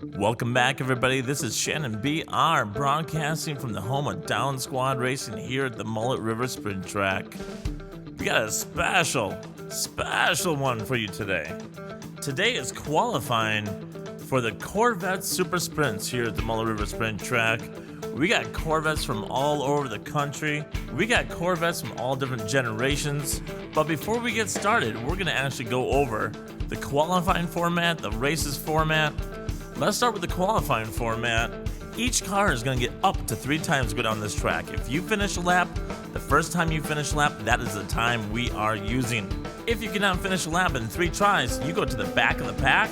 Welcome back, everybody. This is Shannon BR broadcasting from the home of Down Squad Racing here at the Mullet River Sprint Track. We got a special one for you today. Today is qualifying for the Corvette Super Sprints here at the Mullet River Sprint Track. We got Corvettes from all over the country. We got Corvettes from all different generations. But before we get started, we're going to actually go over the qualifying format, the races format. Let's start with the qualifying format. Each car is going to get up to 3 times to go down this track. If you finish a lap, the first time you finish a lap, that is the time we are using. If you cannot finish a lap in 3 tries, you go to the back of the pack.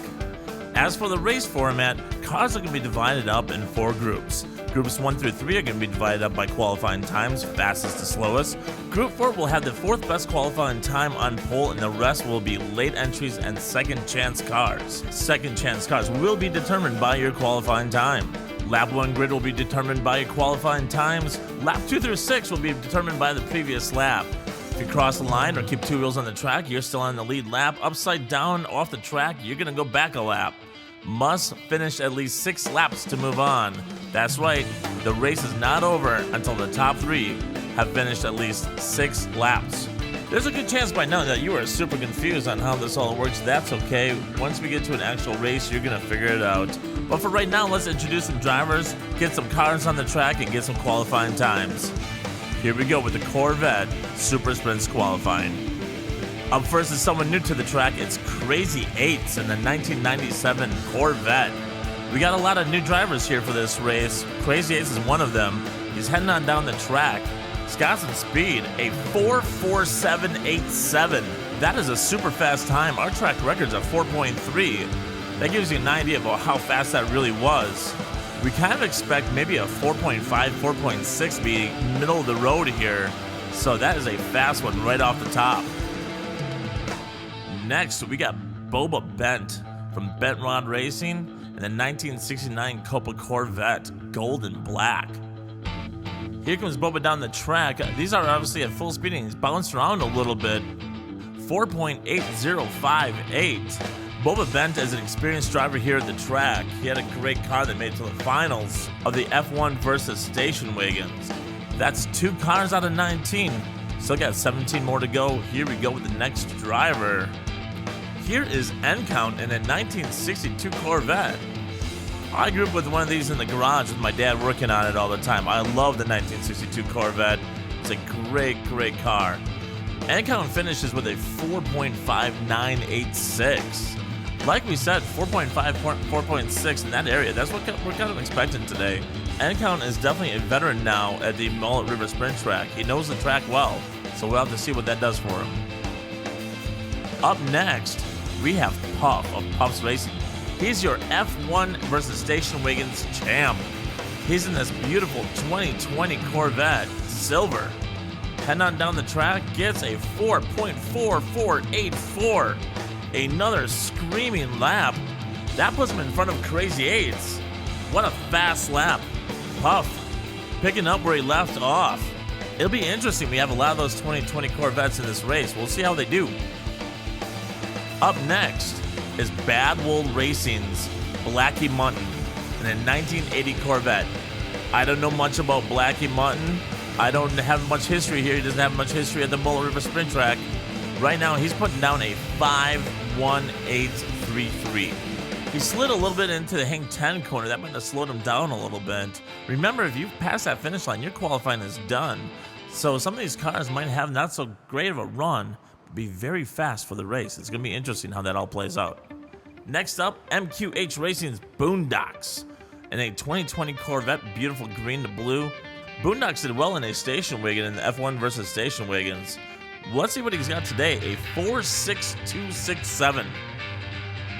As for the race format, cars are going to be divided up in 4 groups. Groups 1 through 3 are going to be divided up by qualifying times, fastest to slowest. Group 4 will have the 4th best qualifying time on pole, and the rest will be late entries and second chance cars. Second chance cars will be determined by your qualifying time. Lap 1 grid will be determined by your qualifying times. Lap 2 through 6 will be determined by the previous lap. If you cross the line or keep 2 wheels on the track, you're still on the lead lap. Upside down off the track, you're going to go back a lap. Must finish at least 6 laps to move on. That's right, the race is not over until the top 3 have finished at least 6 laps. There's a good chance by now that you are super confused on how this all works. That's okay. Once we get to an actual race, you're gonna figure it out. But for right now, let's introduce some drivers, get some cars on the track, and get some qualifying times. Here we go with the Corvette Super Sprints qualifying. Up first is someone new to the track. It's Crazy 8s in the 1997 Corvette. We got a lot of new drivers here for this race. Crazy 8s is one of them. He's heading on down the track. He's got some speed, a 4.4787. That is a super fast time. Our track record's a 4.3. That gives you an idea about how fast that really was. We kind of expect maybe a 4.5, 4.6 be middle of the road here. So that is a fast one right off the top. Next, we got Boba Bent from Bent Rod Racing in the 1969 Copa Corvette, gold and black. Here comes Boba down the track. These are obviously at full speed and he's bounced around a little bit. 4.8058. Boba Bent is an experienced driver here at the track. He had a great car that made it to the finals of the F1 versus station wagons. That's 2 cars out of 19. Still got 17 more to go. Here we go with the next driver. Here is N-Count in a 1962 Corvette. I grew up with one of these in the garage with my dad working on it all the time. I love the 1962 Corvette. It's a great, great car. N-Count finishes with a 4.5986. Like we said, 4.5, 4.6 in that area. That's what we're kind of expecting today. N-Count is definitely a veteran now at the Mullet River Sprint Track. He knows the track well, so we'll have to see what that does for him. Up next, we have Puff of Puff's Racing. He's your F1 versus station wagons champ. He's in this beautiful 2020 Corvette, silver. Heading on down the track, gets a 4.4484. Another screaming lap. That puts him in front of Crazy 8s. What a fast lap. Puff picking up where he left off. It'll be interesting. We have a lot of those 2020 Corvettes in this race. We'll see how they do. Up next is Bad Wool Racing's Blackie Mutton in a 1980 Corvette. I don't know much about Blackie Mutton. I don't have much history here. He doesn't have much history at the Mullet River Sprint Track. Right now, he's putting down a 5.1833. He slid a little bit into the hang 10 corner. That might have slowed him down a little bit. Remember, if you pass that finish line, your qualifying is done. So some of these cars might have not so great of a run, but be very fast for the race. It's going to be interesting how that all plays out. Next up, MQH Racing's Boondocks in a 2020 Corvette, beautiful green to blue. Boondocks did well in a station wagon in the F1 versus station wagons. Let's see what he's got today, a 4.6267.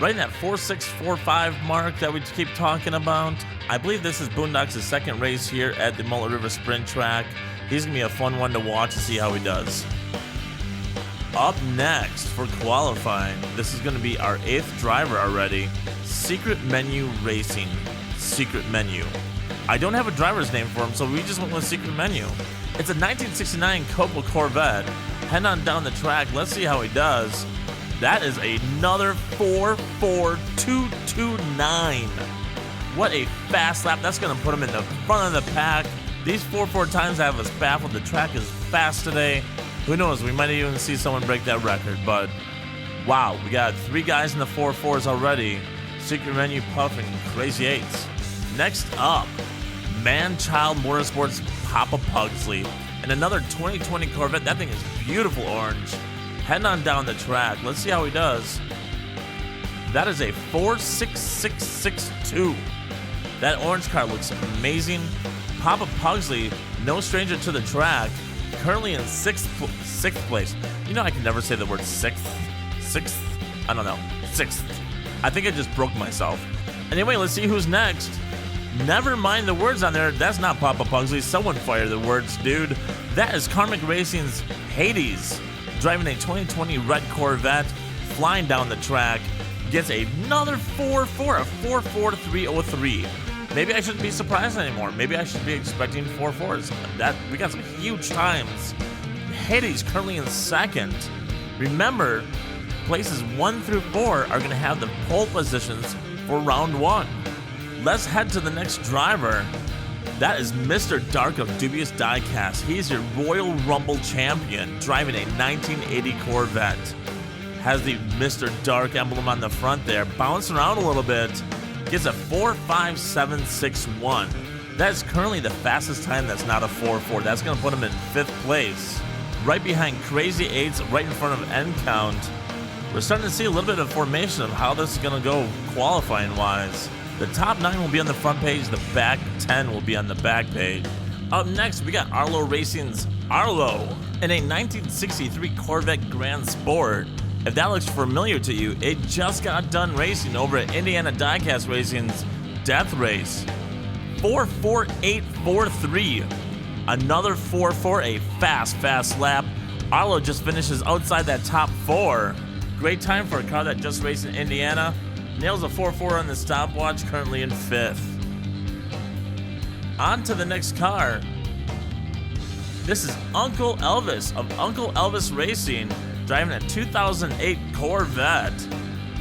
Right in that 4.645 mark that we keep talking about. I believe this is Boondocks' second race here at the Mullet River Sprint Track. He's going to be a fun one to watch and see how he does. Up next for qualifying, this is going to be our 8th driver already, Secret Menu Racing. Secret Menu. I don't have a driver's name for him, so we just went with Secret Menu. It's a 1969 Copa Corvette. Head on down the track. Let's see how he does. That is another 4.4229. What a fast lap. That's going to put him in the front of the pack. These 4.4 times have us baffled. The track is fast today. Who knows? We might even see someone break that record. But wow, we got 3 guys in the 4.4s already. Secret Menu, Puff, and Crazy Eights. Next up, Man-Child Motorsports Papa Pugsley. And another 2020 Corvette. That thing is beautiful orange. Heading on down the track. Let's see how he does. That is a 4.6662. That orange car looks amazing. Papa Pugsley, no stranger to the track, currently in sixth place. You know I can never say the word sixth. I don't know. Sixth. I think I just broke myself. Anyway, let's see who's next. Never mind the words on there. That's not Papa Pugsley. Someone fire the words, dude. That is Karmic Racing's Hades, driving a 2020 red Corvette, flying down the track. Gets another 4.4, a 4.4303. Maybe I shouldn't be surprised anymore. Maybe I should be expecting 4.4s. We got some huge times. Hades currently in second. Remember, places 1 through 4 are going to have the pole positions for round 1. Let's head to the next driver. That is Mr. Dark of Dubious Diecast. He's your Royal Rumble champion, driving a 1980 Corvette. Has the Mr. Dark emblem on the front there, bouncing around a little bit. Gets a 4.5761. That's currently the fastest time that's not a 4.4. That's going to put him in 5th place. Right behind Crazy Eights, right in front of End Count. We're starting to see a little bit of formation of how this is going to go qualifying-wise. The top 9 will be on the front page. The back 10 will be on the back page. Up next, we got Arlo Racing's Arlo in a 1963 Corvette Grand Sport. If that looks familiar to you, it just got done racing over at Indiana Diecast Racing's Death Race. 4.4843. Another 4.4, a fast lap. Arlo just finishes outside that top 4. Great time for a car that just raced in Indiana. Nails a 4.4 on the stopwatch, currently in 5th. On to the next car. This is Uncle Elvis of Uncle Elvis Racing, driving a 2008 Corvette.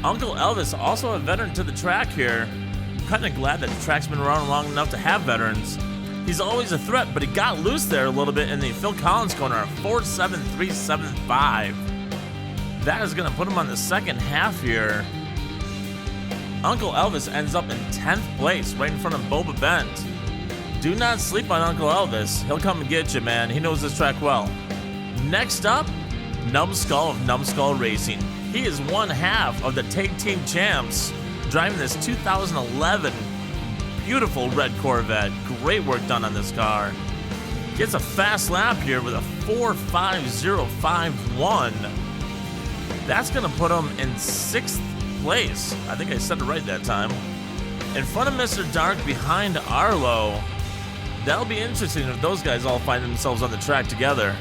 Uncle Elvis, also a veteran to the track here. I'm kind of glad that the track's been around long enough to have veterans. He's always a threat, but he got loose there a little bit in the Phil Collins corner at 4.7375. That is going to put him on the second half here. Uncle Elvis ends up in 10th place, right in front of Boba Bent. Do not sleep on Uncle Elvis. He'll come and get you, man. He knows this track well. Next up, Numbskull of Numbskull Racing. He is one half of the Tag Team Champs, driving this 2011 beautiful red Corvette. Great work done on this car. Gets a fast lap here with a 4.5051. That's going to put him in 6th place. I think I said it right that time. In front of Mr. Dark, behind Arlo. That'll be interesting if those guys all find themselves on the track together.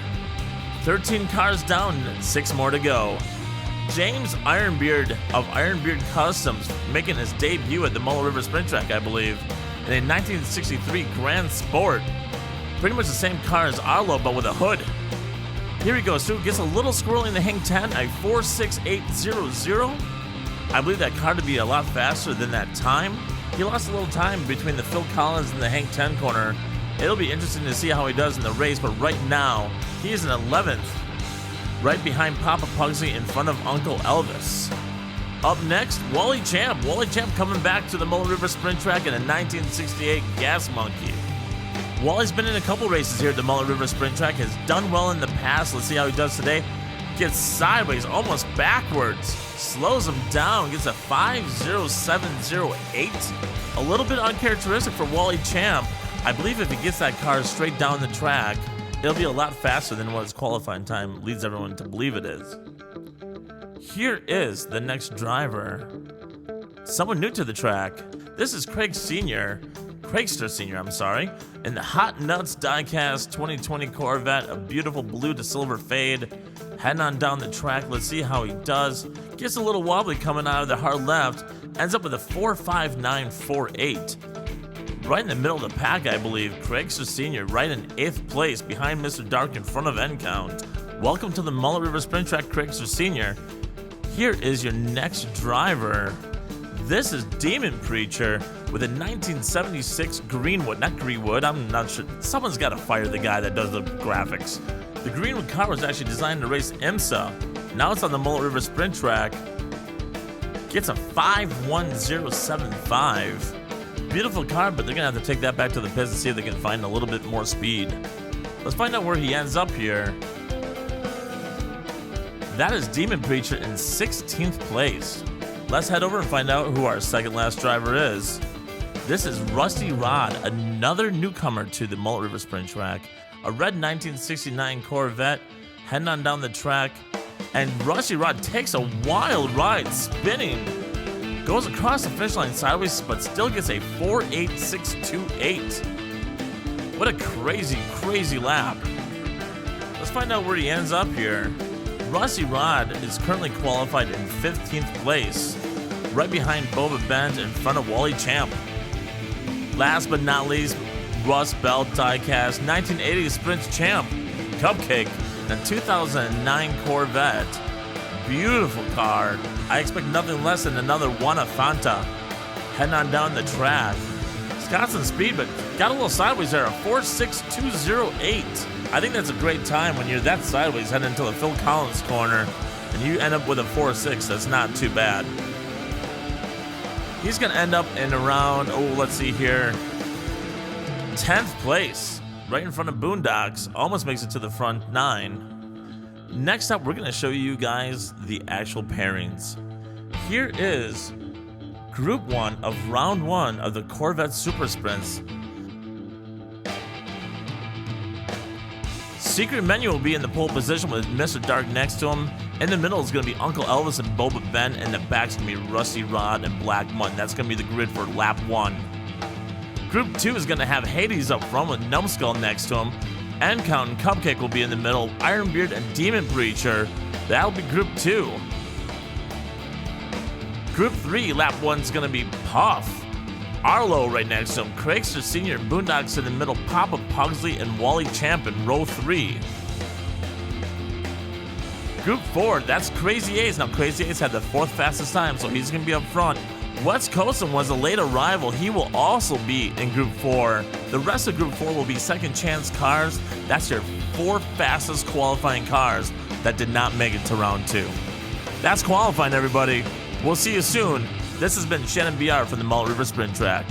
13 cars down, 6 more to go. James Ironbeard of Ironbeard Customs making his debut at the Mullet River Sprint Track, I believe, in a 1963 Grand Sport. Pretty much the same car as Arlo, but with a hood. Here he goes through, gets a little squirrely in the Hang 10, a 4.6800. I believe that car to be a lot faster than that time. He lost a little time between the Phil Collins and the Hank 10 corner. It'll be interesting to see how he does in the race, but right now, he is in 11th, right behind Papa Pugsley in front of Uncle Elvis. Up next, Wally Champ. Wally Champ coming back to the Mullet River Sprint Track in a 1968 Gas Monkey. Wally's been in a couple races here at the Mullet River Sprint Track, has done well in the past. Let's see how he does today. Gets sideways, almost backwards. Slows him down, gets a 5.0708. A little bit uncharacteristic for Wally Champ. I believe if he gets that car straight down the track, it'll be a lot faster than what his qualifying time leads everyone to believe it is. Here is the next driver. Someone new to the track. This is Craigster Sr., I'm sorry, in the Hot Nuts Diecast 2020 Corvette, a beautiful blue to silver fade. Heading on down the track, let's see how he does. Gets a little wobbly coming out of the hard left, ends up with a 4.5948. Right in the middle of the pack, I believe, Craigster Sr. right in 8th place behind Mr. Dark in front of End Count. Welcome to the Mullet River Sprint Track, Craigster Sr. Here is your next driver. This is Demon Preacher with a 1976 Greenwood, not Greenwood, I'm not sure. Someone's got to fire the guy that does the graphics. The Greenwood car was actually designed to race IMSA. Now it's on the Mullet River Sprint Track. Gets a 51075. Beautiful car, but they're going to have to take that back to the pits and see if they can find a little bit more speed. Let's find out where he ends up here. That is Demon Preacher in 16th place. Let's head over and find out who our second last driver is. This is Rusty Rod, another newcomer to the Mullet River Sprint Track. A red 1969 Corvette, heading on down the track. And Rusty Rod takes a wild ride, spinning. Goes across the finish line sideways, but still gets a 4.8628. What a crazy, crazy lap. Let's find out where he ends up here. Rusty Rod is currently qualified in 15th place, right behind Boba Bend in front of Wally Champ. Last but not least, Russ Bell Diecast 1980 Sprint Champ, Cupcake, a 2009 Corvette. Beautiful car. I expect nothing less than another one of Fanta. Heading on down the track. It's got some speed, but got a little sideways there, a 4.6208. I think that's a great time when you're that sideways heading into the Phil Collins corner and you end up with a 4.6. That's not too bad. He's going to end up in around, let's see here, 10th place, right in front of Boondocks. Almost makes it to the front 9. Next up, we're going to show you guys the actual pairings. Here is Group 1 of Round 1 of the Corvette Super Sprints. Secret Menu will be in the pole position with Mr. Dark next to him. In the middle is going to be Uncle Elvis and Boba Ben, and the back's going to be Rusty Rod and Black Mutton. That's going to be the grid for lap 1. Group 2 is going to have Hades up front with Numbskull next to him. End Count and Cupcake will be in the middle. Ironbeard and Demon Preacher. That'll be Group 2. Group 3, lap 1 is going to be Puff. Arlo right next to him, Craigster Sr. and Boondocks in the middle, Papa Pugsley and Wally Champ in row 3. Group 4, that's Crazy Ace. Now Crazy Ace had the 4th fastest time, so he's going to be up front. West Coastin was a late arrival. He will also be in Group 4. The rest of Group 4 will be second chance cars. That's your 4 fastest qualifying cars that did not make it to round 2. That's qualifying, everybody. We'll see you soon. This has been Shannon BR from the Mullet River Sprint Track.